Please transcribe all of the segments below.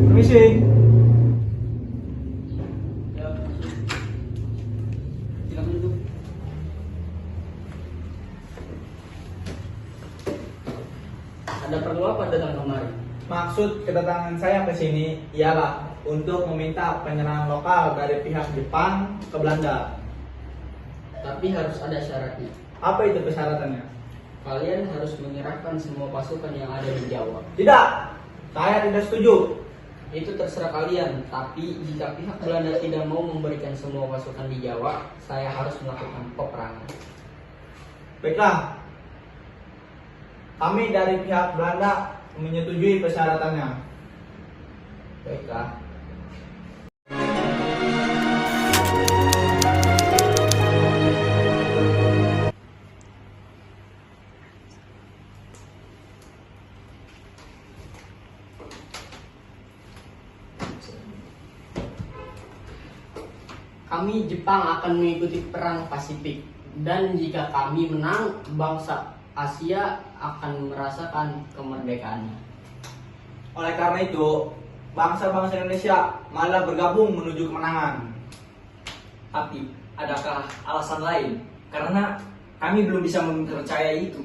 Permisi. Silakan duduk. Ada perlu apa datang kemari? Maksud kedatangan saya ke sini ialah untuk meminta penyerahan lokal dari pihak Jepang ke Belanda. Tapi harus ada syaratnya. Apa itu persyaratannya? Kalian harus menyerahkan semua pasukan yang ada di Jawa. Tidak, saya tidak setuju. Itu terserah kalian, tapi jika pihak Belanda tidak mau memberikan semua pasukan di Jawa, saya harus melakukan peperangan. Baiklah, kami dari pihak Belanda menyetujui persyaratannya. Baiklah. Kami Jepang akan mengikuti perang Pasifik, dan jika kami menang, bangsa Asia akan merasakan kemerdekaannya. Oleh karena itu, bangsa-bangsa Indonesia malah bergabung menuju kemenangan. Tapi, adakah alasan lain? Karena kami belum bisa mempercayai itu.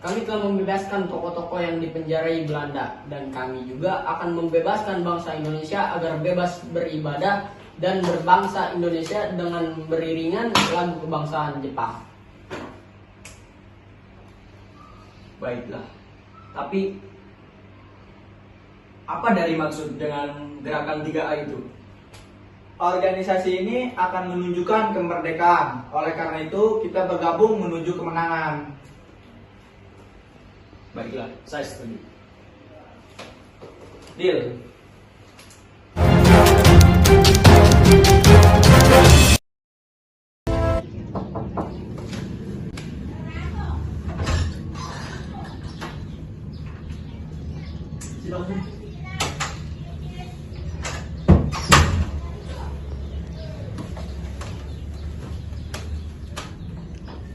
Kami telah membebaskan tokoh-tokoh yang dipenjarai Belanda, dan kami juga akan membebaskan bangsa Indonesia agar bebas beribadah dan berbangsa Indonesia dengan beriringan lagu kebangsaan Jepang. Baiklah. Tapi, apa dari maksud dengan gerakan 3A itu? Organisasi ini akan menunjukkan kemerdekaan. Oleh karena itu, kita bergabung menuju kemenangan. Baiklah, saya setuju. Deal.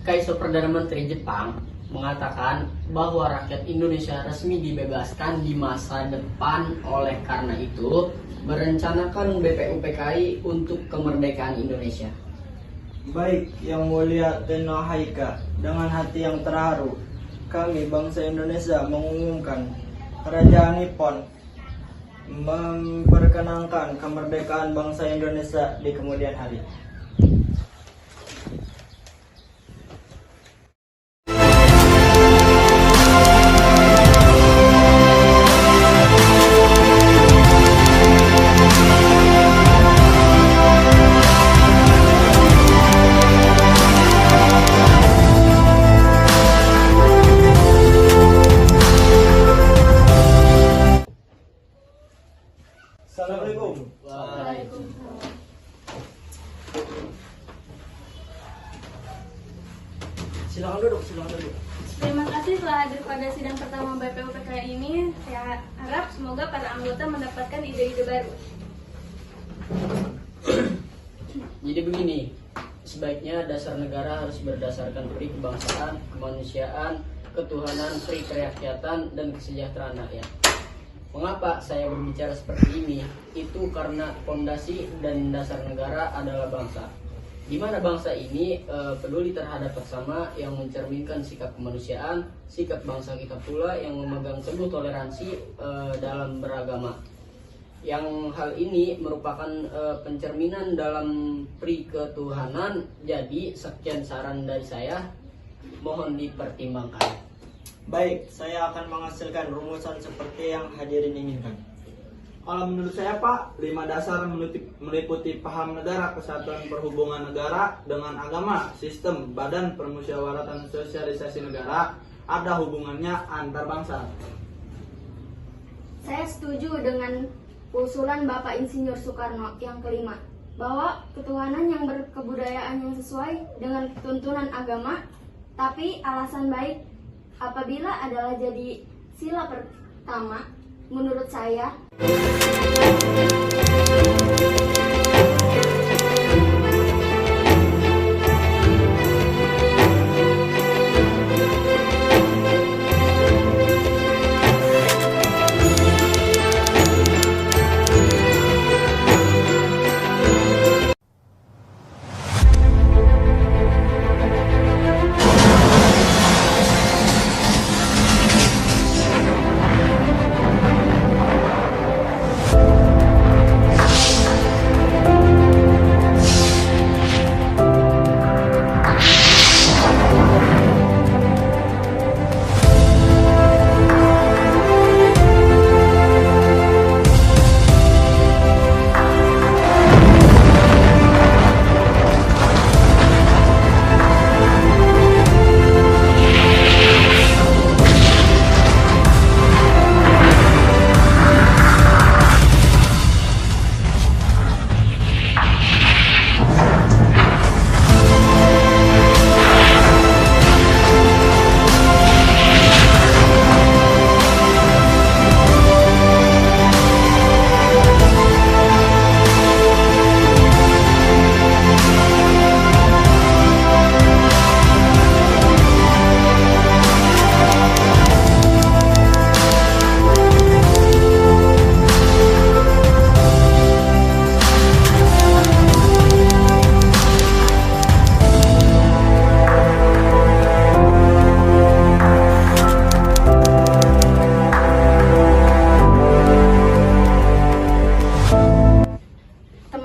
Kaisar Perdana Menteri Jepang mengatakan bahwa rakyat Indonesia resmi dibebaskan di masa depan. Oleh karena itu, merencanakan BPUPKI untuk kemerdekaan Indonesia. Baik, Yang Mulia Tenohaika, dengan hati yang terharu, kami bangsa Indonesia mengumumkan Kerajaan Nippon memperkenankan kemerdekaan bangsa Indonesia di kemudian hari. Assalamualaikum. Silakan duduk, silakan duduk. Terima kasih telah hadir pada sidang pertama BPUPKI ini. Saya harap semoga para anggota mendapatkan ide-ide baru. Jadi begini, sebaiknya dasar negara harus berdasarkan pri kebangsaan, kemanusiaan, ketuhanan, pri kerakyatan, dan kesejahteraan rakyat. Mengapa saya berbicara seperti ini? Itu karena fondasi dan dasar negara adalah bangsa. Di mana bangsa ini peduli terhadap bersama, yang mencerminkan sikap kemanusiaan, sikap bangsa kita pula yang memegang teguh toleransi dalam beragama. Yang hal ini merupakan pencerminan dalam pri ketuhanan. Jadi sekian saran dari saya, mohon dipertimbangkan. Baik, saya akan menghasilkan rumusan seperti yang hadirin inginkan. Kalau menurut saya Pak, 5 dasar meliputi paham negara, kesatuan perhubungan negara dengan agama, sistem, badan permusyawaratan sosialisasi negara, ada hubungannya antar bangsa. Saya setuju dengan usulan Bapak Insinyur Soekarno yang kelima, bahwa ketuhanan yang berkebudayaan yang sesuai dengan tuntunan agama, tapi alasan baik apabila adalah jadi sila pertama. Menurut saya,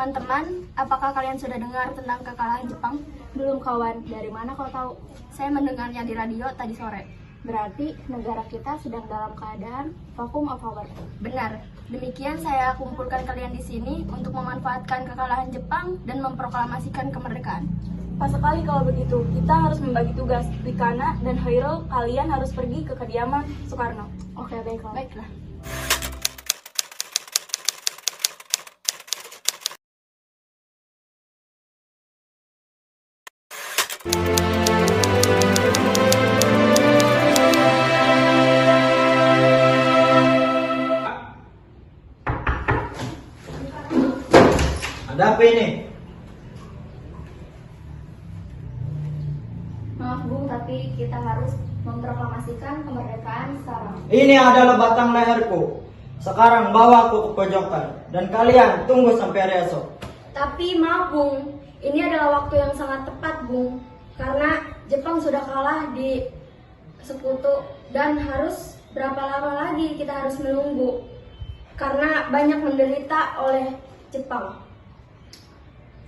Teman-teman, apakah kalian sudah dengar tentang kekalahan Jepang? Belum kawan, dari mana kau tahu? Saya mendengarnya di radio tadi sore. Berarti negara kita sedang dalam keadaan vacuum of power. Benar. Demikian saya kumpulkan kalian di sini untuk memanfaatkan kekalahan Jepang dan memproklamasikan kemerdekaan. Pas sekali kalau begitu, kita harus membagi tugas. Wikana dan Hoirul, kalian harus pergi ke kediaman Soekarno. Oke, baiklah. Baiklah. Ada apa ini? Maaf Bung, tapi kita harus memproklamasikan kemerdekaan sekarang. Ini adalah batang leherku. Sekarang bawa aku ke pojokan. Dan kalian tunggu sampai hari esok. Tapi maaf Bung, ini adalah waktu yang sangat tepat Bung. Karena Jepang sudah kalah di sekutu dan harus berapa lama lagi kita harus menunggu. Karena banyak menderita oleh Jepang.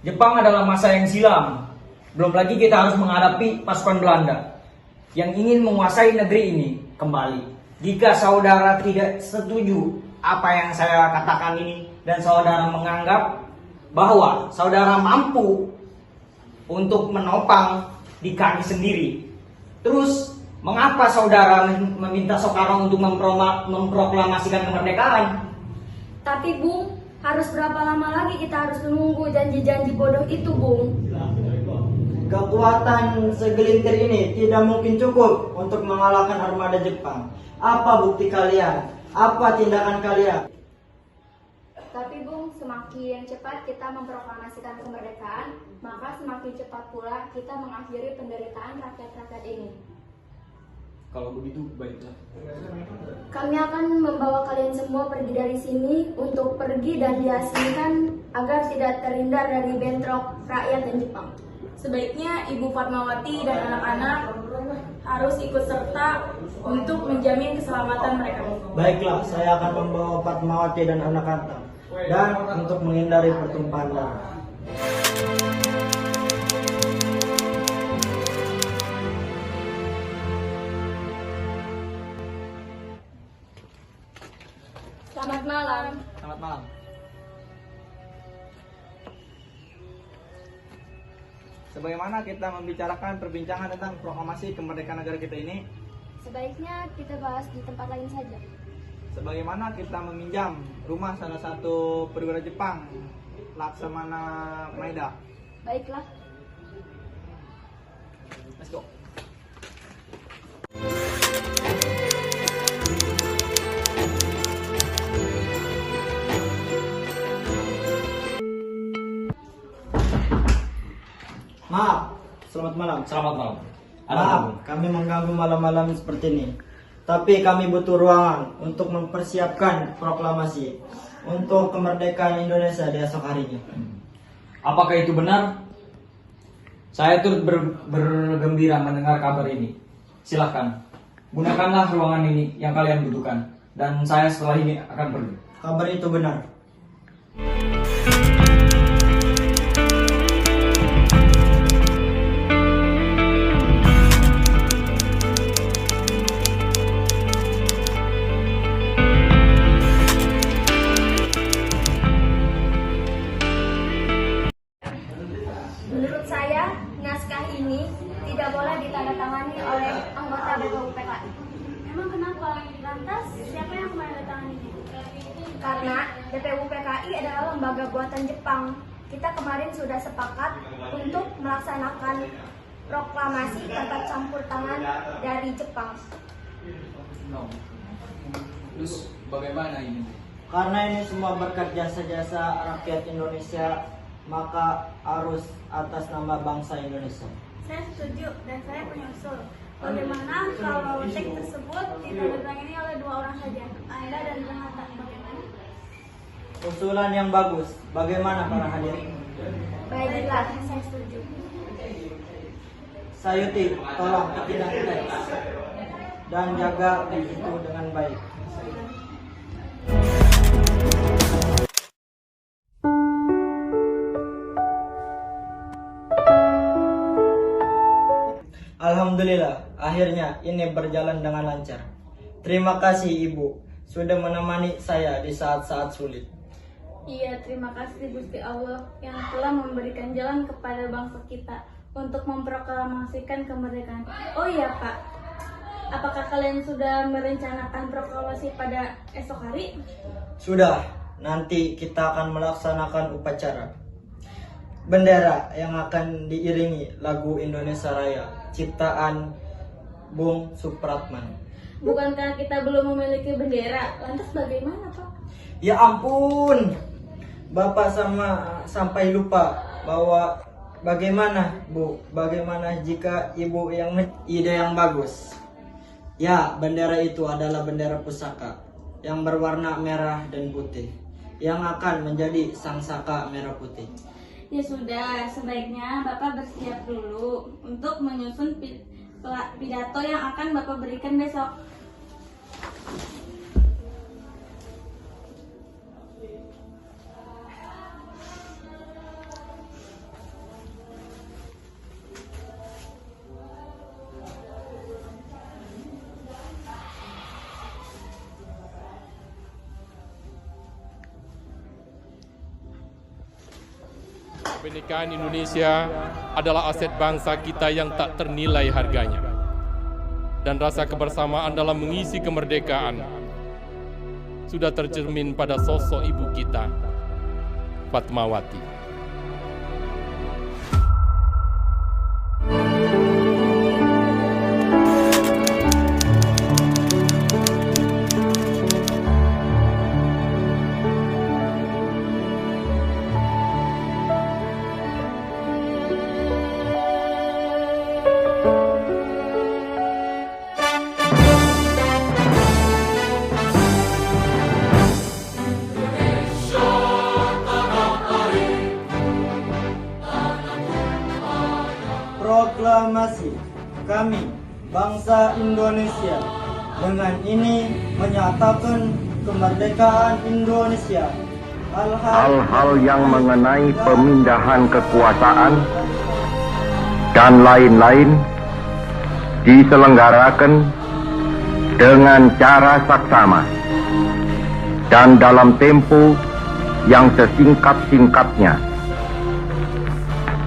Jepang adalah masa yang silam. Belum lagi kita harus menghadapi pasukan Belanda yang ingin menguasai negeri ini kembali. Jika saudara tidak setuju apa yang saya katakan ini dan saudara menganggap bahwa saudara mampu untuk menopang di kaki sendiri, terus mengapa saudara meminta Soekarno untuk memproklamasikan kemerdekaan? Tapi Bung, harus berapa lama lagi kita harus menunggu janji-janji bodoh itu Bung? Kekuatan segelintir ini tidak mungkin cukup untuk mengalahkan armada Jepang. Apa bukti kalian? Apa tindakan kalian? Tapi Bung, semakin cepat kita memproklamasikan kemerdekaan, maka semakin cepat pula kita mengakhiri penderitaan rakyat-rakyat ini. Kalau begitu, baiklah. Kami akan membawa kalian semua pergi dari sini untuk pergi dan diasingkan agar tidak terhindar dari bentrok rakyat dan Jepang. Sebaiknya Ibu Fatmawati dan anak-anak harus ikut serta untuk menjamin keselamatan mereka. Baiklah, saya akan membawa Fatmawati dan anak-anak. Dan untuk menghindari pertumpahan darah. Selamat malam. Selamat malam. Sebagaimana kita membicarakan perbincangan tentang proklamasi kemerdekaan negara kita ini, Sebaiknya kita bahas di tempat lain saja. sebagaimana kita meminjam rumah salah satu perwira Jepang, Laksamana Maeda. Baiklah. Let's go. Maaf, selamat malam. Selamat malam. Maaf, kami mengganggu malam-malam seperti ini. Tapi kami butuh ruangan untuk mempersiapkan proklamasi untuk kemerdekaan Indonesia di esok harinya. Apakah itu benar? Saya turut bergembira mendengar kabar ini. Silahkan, gunakanlah ruangan ini yang kalian butuhkan. Dan saya setelah ini akan pergi. Kabar itu benar. Menurut saya, naskah ini tidak boleh ditandatangani oleh anggota BPUPKI. Emang kenapa? Lantas siapa yang menandatangani? Karena BPUPKI adalah lembaga buatan Jepang. Kita kemarin sudah sepakat untuk melaksanakan proklamasi tanpa campur tangan dari Jepang. Terus bagaimana ini? Karena ini semua berkat jasa-jasa rakyat Indonesia, maka harus atas nama bangsa Indonesia. Saya setuju dan saya punya usul. Bagaimana kalau teks tersebut ditandatangani oleh 2 orang saja, Anda dan Renata? Bagaimana? Usulan yang bagus. Bagaimana para hadirin? Baiklah, saya setuju. Sayuti, tolong tidak teks dan jaga itu dengan baik. Alhamdulillah, akhirnya ini berjalan dengan lancar. Terima kasih Ibu sudah menemani saya di saat-saat sulit. Iya, terima kasih Gusti Allah yang telah memberikan jalan kepada bangsa kita untuk memproklamasikan kemerdekaan. Oh iya Pak, apakah kalian sudah merencanakan proklamasi pada esok hari? Sudah, nanti kita akan melaksanakan upacara. Bendera yang akan diiringi lagu Indonesia Raya, ciptaan Bung Supratman. Bukankah kita belum memiliki bendera? Lantas bagaimana Pak? Ya ampun, Bapak sampai lupa bahwa bagaimana Bu, bagaimana jika Ibu yang ide yang bagus. Ya, bendera itu adalah bendera pusaka yang berwarna merah dan putih yang akan menjadi sang saka merah putih. Ya sudah, sebaiknya Bapak bersiap dulu untuk menyusun pidato yang akan Bapak berikan besok. Kebinekaan Indonesia adalah aset bangsa kita yang tak ternilai harganya. Dan rasa kebersamaan dalam mengisi kemerdekaan sudah tercermin pada sosok ibu kita, Fatmawati. Proklamasi kami, bangsa Indonesia, dengan ini menyatakan kemerdekaan Indonesia. Hal-hal yang mengenai pemindahan kekuasaan dan lain-lain diselenggarakan dengan cara saksama dan dalam tempo yang sesingkat-singkatnya.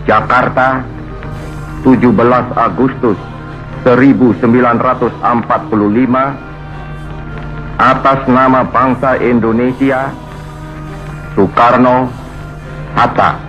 Jakarta, 17 Agustus 1945, atas nama bangsa Indonesia, Soekarno, Hatta.